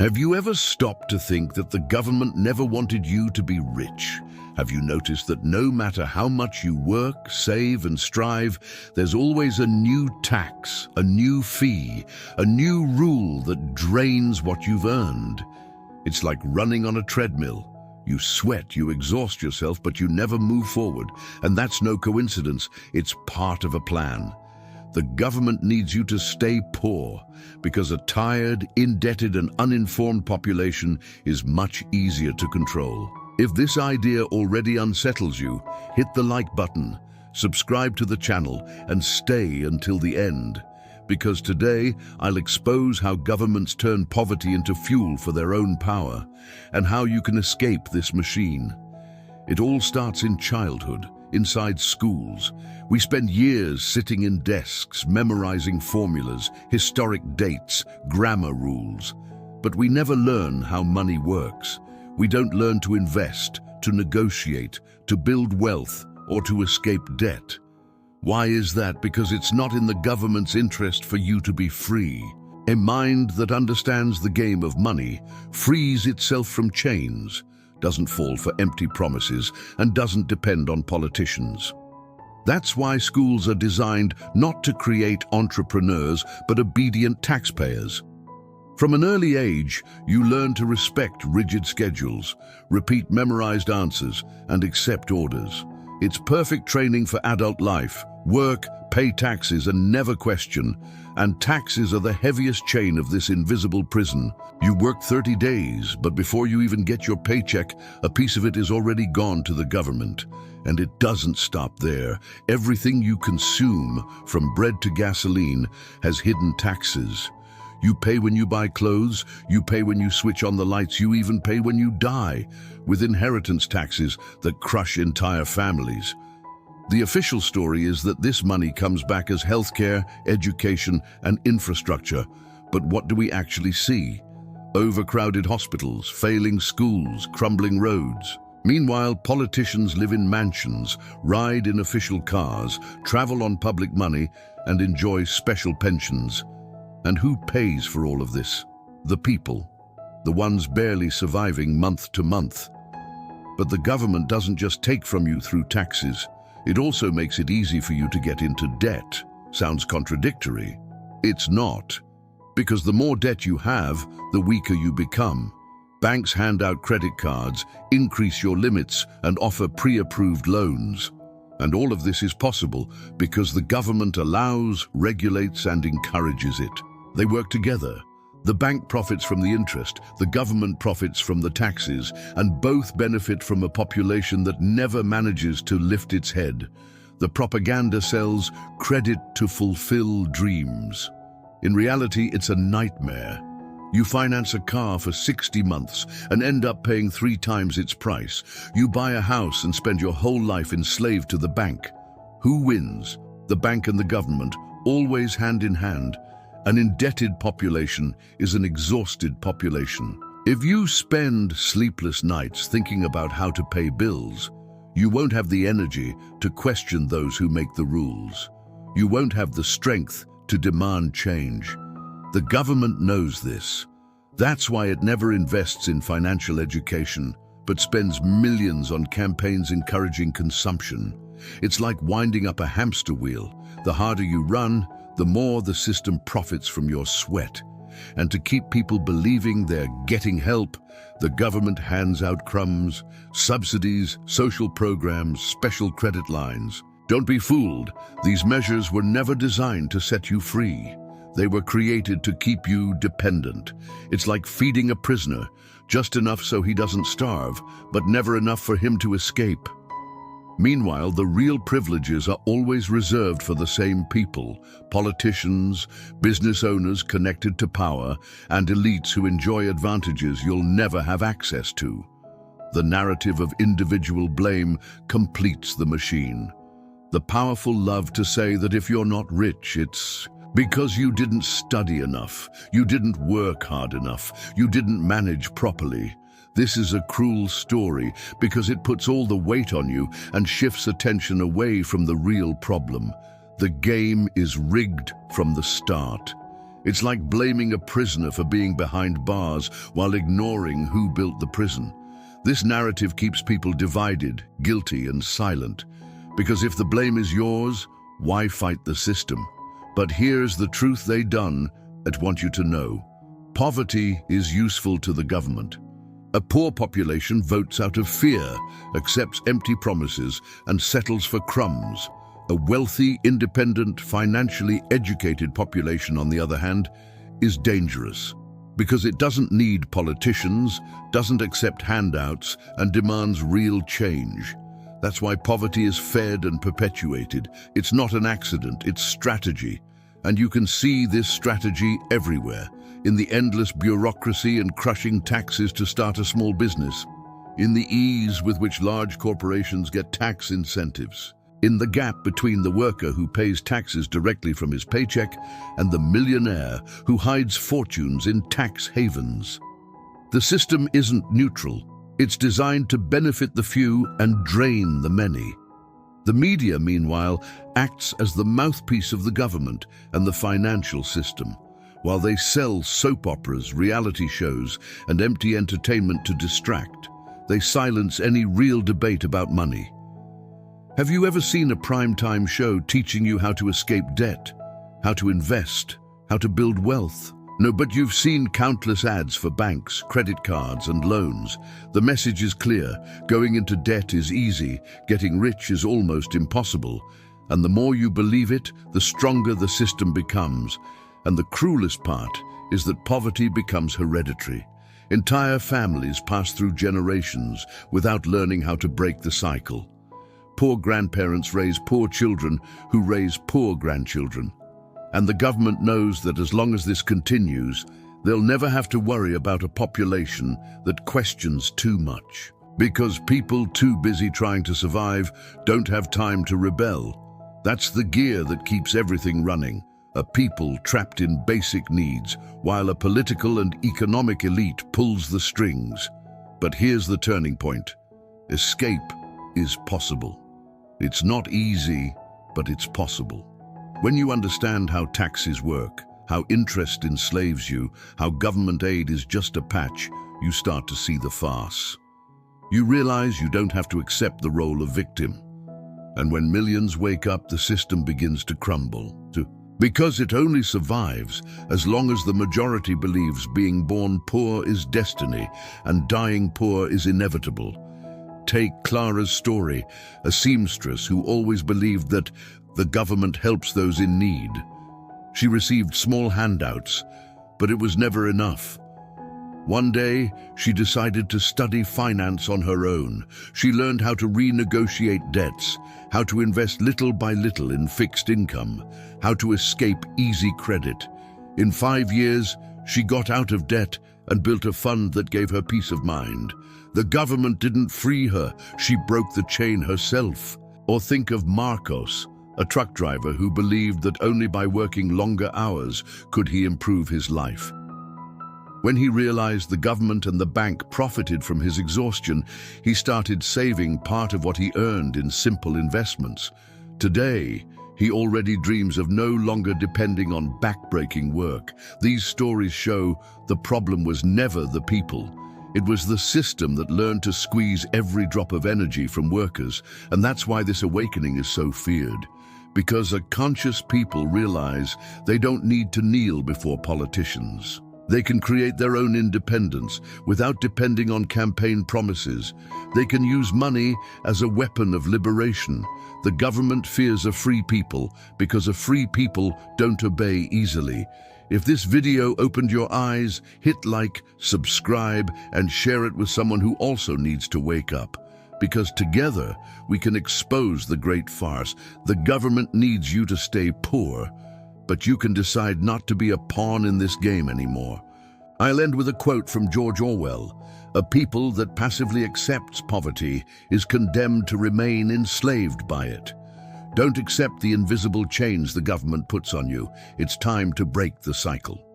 Have you ever stopped to think that the government never wanted you to be rich? Have you noticed that no matter how much you work, save, and strive, there's always a new tax, a new fee, a new rule that drains what you've earned? It's like running on a treadmill. You sweat, you exhaust yourself, but you never move forward. And that's no coincidence, it's part of a plan. The government needs you to stay poor, because a tired, indebted, and uninformed population is much easier to control. If this idea already unsettles you, hit the like button, subscribe to the channel, and stay until the end. Because today, I'll expose how governments turn poverty into fuel for their own power, and how you can escape this machine. It all starts in childhood, inside schools. We spend years sitting in desks, memorizing formulas, historic dates, grammar rules. But we never learn how money works. We don't learn to invest, to negotiate, to build wealth, or to escape debt. Why is that? Because it's not in the government's interest for you to be free. A mind that understands the game of money frees itself from chains, doesn't fall for empty promises, and doesn't depend on politicians. That's why schools are designed not to create entrepreneurs, but obedient taxpayers. From an early age, you learn to respect rigid schedules, repeat memorized answers, and accept orders. It's perfect training for adult life. Work, pay taxes, and never question. And taxes are the heaviest chain of this invisible prison. You work 30 days, but before you even get your paycheck, a piece of it is already gone to the government. And it doesn't stop there. Everything you consume, from bread to gasoline, has hidden taxes. You pay when you buy clothes, you pay when you switch on the lights, you even pay when you die, with inheritance taxes that crush entire families. The official story is that this money comes back as healthcare, education, and infrastructure. But what do we actually see? Overcrowded hospitals, failing schools, crumbling roads. Meanwhile, politicians live in mansions, ride in official cars, travel on public money, and enjoy special pensions. And who pays for all of this? The people, the ones barely surviving month to month. But the government doesn't just take from you through taxes. It also makes it easy for you to get into debt. Sounds contradictory. It's not. Because the more debt you have, the weaker you become. Banks hand out credit cards, increase your limits, and offer pre-approved loans. And all of this is possible because the government allows, regulates, and encourages it. They work together. The bank profits from the interest, the government profits from the taxes, and both benefit from a population that never manages to lift its head. The propaganda sells credit to fulfill dreams. In reality, it's a nightmare. You finance a car for 60 months and end up paying 3 times its price. You buy a house and spend your whole life enslaved to the bank. Who wins? The bank and the government, always hand in hand. An indebted population is an exhausted population. If you spend sleepless nights thinking about how to pay bills, you won't have the energy to question those who make the rules. You won't have the strength to demand change. The government knows this. That's why it never invests in financial education, but spends millions on campaigns encouraging consumption. It's like winding up a hamster wheel. The harder you run, the more the system profits from your sweat. And to keep people believing they're getting help, the government hands out crumbs, subsidies, social programs, special credit lines. Don't be fooled. These measures were never designed to set you free. They were created to keep you dependent. It's like feeding a prisoner, just enough so he doesn't starve, but never enough for him to escape. Meanwhile, the real privileges are always reserved for the same people: politicians, business owners connected to power, and elites who enjoy advantages you'll never have access to. The narrative of individual blame completes the machine. The powerful love to say that if you're not rich, it's because you didn't study enough, you didn't work hard enough, you didn't manage properly. This is a cruel story because it puts all the weight on you and shifts attention away from the real problem. The game is rigged from the start. It's like blaming a prisoner for being behind bars while ignoring who built the prison. This narrative keeps people divided, guilty, and silent. Because if the blame is yours, why fight the system? But here's the truth they don't want you to know. Poverty is useful to the government. A poor population votes out of fear, accepts empty promises, and settles for crumbs. A wealthy, independent, financially educated population, on the other hand, is dangerous because it doesn't need politicians, doesn't accept handouts, and demands real change. That's why poverty is fed and perpetuated. It's not an accident, it's strategy. And you can see this strategy everywhere, in the endless bureaucracy and crushing taxes to start a small business, in the ease with which large corporations get tax incentives, in the gap between the worker who pays taxes directly from his paycheck and the millionaire who hides fortunes in tax havens. The system isn't neutral. It's designed to benefit the few and drain the many. The media, meanwhile, acts as the mouthpiece of the government and the financial system. While they sell soap operas, reality shows, and empty entertainment to distract, they silence any real debate about money. Have you ever seen a primetime show teaching you how to escape debt, how to invest, how to build wealth? No, but you've seen countless ads for banks, credit cards, and loans. The message is clear. Going into debt is easy. Getting rich is almost impossible. And the more you believe it, the stronger the system becomes. And the cruelest part is that poverty becomes hereditary. Entire families pass through generations without learning how to break the cycle. Poor grandparents raise poor children who raise poor grandchildren. And the government knows that as long as this continues, they'll never have to worry about a population that questions too much. Because people too busy trying to survive don't have time to rebel. That's the gear that keeps everything running. A people trapped in basic needs, while a political and economic elite pulls the strings. But here's the turning point. Escape is possible. It's not easy, but it's possible. When you understand how taxes work, how interest enslaves you, how government aid is just a patch, you start to see the farce. You realize you don't have to accept the role of victim. And when millions wake up, the system begins to crumble. Because it only survives as long as the majority believes being born poor is destiny and dying poor is inevitable. Take Clara's story, a seamstress who always believed that the government helps those in need. She received small handouts, but it was never enough. One day, she decided to study finance on her own. She learned how to renegotiate debts, how to invest little by little in fixed income, how to escape easy credit. In 5 years, she got out of debt and built a fund that gave her peace of mind. The government didn't free her, she broke the chain herself. Or think of Marcos, a truck driver who believed that only by working longer hours could he improve his life. When he realized the government and the bank profited from his exhaustion, he started saving part of what he earned in simple investments. Today, he already dreams of no longer depending on backbreaking work. These stories show the problem was never the people. It was the system that learned to squeeze every drop of energy from workers, and that's why this awakening is so feared. Because a conscious people realize they don't need to kneel before politicians. They can create their own independence without depending on campaign promises. They can use money as a weapon of liberation. The government fears a free people because a free people don't obey easily. If this video opened your eyes, hit like, subscribe, and share it with someone who also needs to wake up. Because together, we can expose the great farce. The government needs you to stay poor, but you can decide not to be a pawn in this game anymore. I'll end with a quote from George Orwell. A people that passively accepts poverty is condemned to remain enslaved by it. Don't accept the invisible chains the government puts on you. It's time to break the cycle.